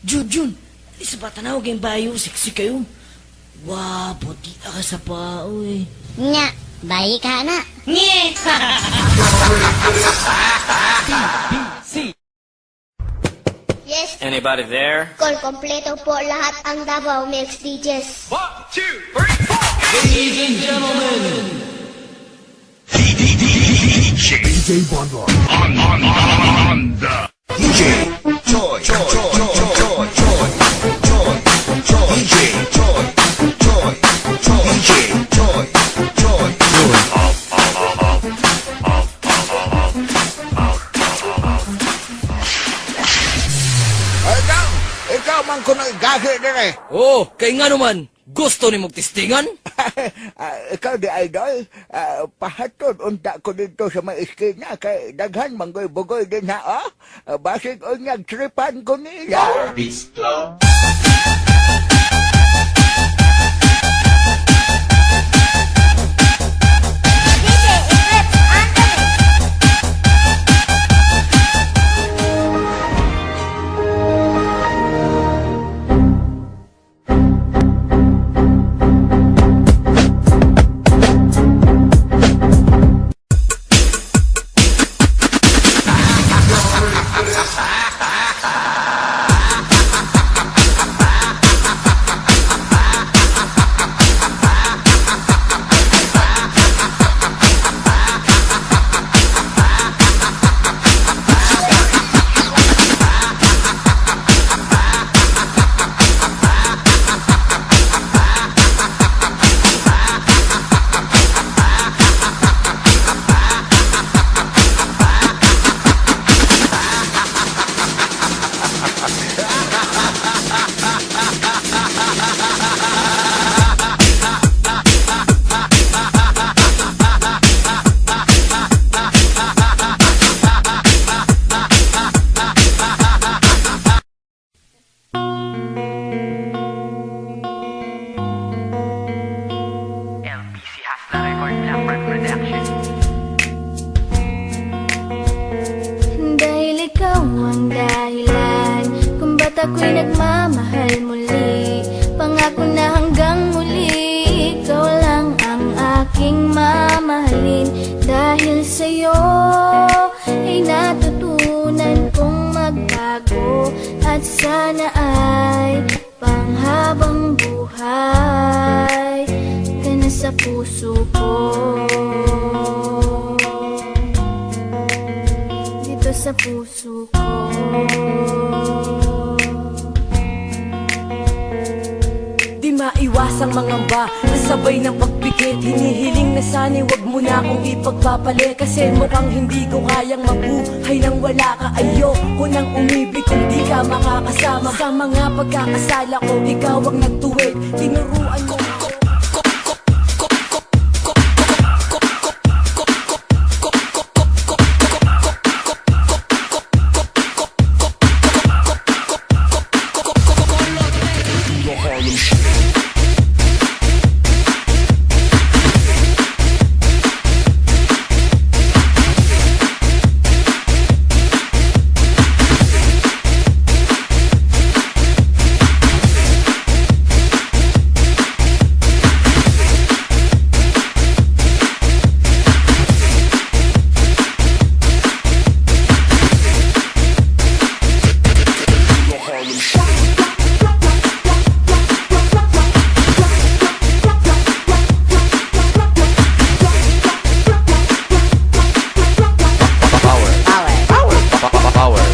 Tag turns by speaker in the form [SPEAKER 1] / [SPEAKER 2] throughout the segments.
[SPEAKER 1] Jun, isa ba tanaw kayong bayo, siksi kayo? Wow, puti ka sa pao eh.
[SPEAKER 2] Nya, bayi ka na.
[SPEAKER 1] Nye!
[SPEAKER 2] Yes,
[SPEAKER 3] Anybody there?
[SPEAKER 2] call kompleto po lahat ang Davao Mix DJs.
[SPEAKER 3] 1, 2, 3, 4.
[SPEAKER 4] DJ Bonbon on the DJ Joy
[SPEAKER 5] Ikaw man ko nag-gahi dire.
[SPEAKER 1] Oh, kay nga naman, gusto ni mong tistingan?
[SPEAKER 5] Ikaw di idol, pahatod unta ko dito sa mga iskina kay daghan manggoy-bugoy din ha, oh. Basig o nagtripan ko nila.
[SPEAKER 3] LBC has the record Blackbird Production.
[SPEAKER 6] Dahil ikaw ang dahilan kung ba't ako'y nagmamahal muli. Pangako na hanggang muli ikaw lang ang aking mamahalin. Dahil sa'yo ay natutunan kong magbago at sana ay panghabang buhay ka na sa puso ko. Dito sa puso ko.
[SPEAKER 1] Di maiwasang mangamba, nasabay ng pagpikit. Hinihiling na sana'y wag mo na akong ipagpapalit. Kasi mukhang hindi ko kayang mabuhay nang wala ka. Ayoko nang umibig kung di ka makakasama. Sa mga pagkakasala ko, ikaw ang nagtuwid. Tinuruan ko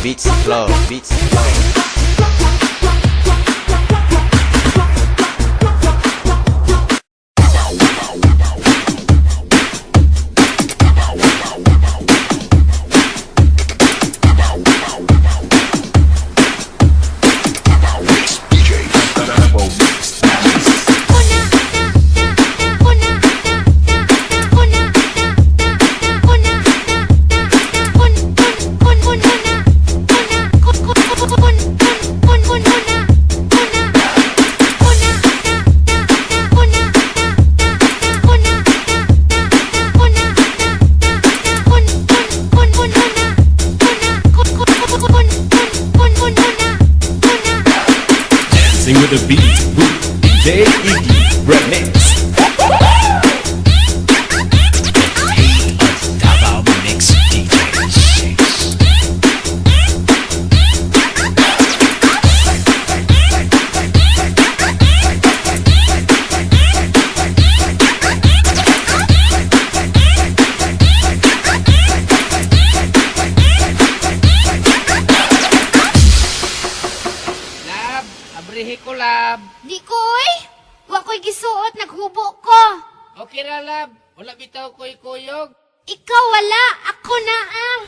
[SPEAKER 7] beats flow.
[SPEAKER 6] Un
[SPEAKER 8] Mixing with the beat with DJ Iggy Remix. Davao Mix DJs.
[SPEAKER 9] Lab, abrihi ko lab.
[SPEAKER 6] Di koy! Wa ko'y gisuot, naghubo ko.
[SPEAKER 9] Okay ra lab, wala bitaw ko'y kuyog.
[SPEAKER 6] Ikaw wala, ako na ah.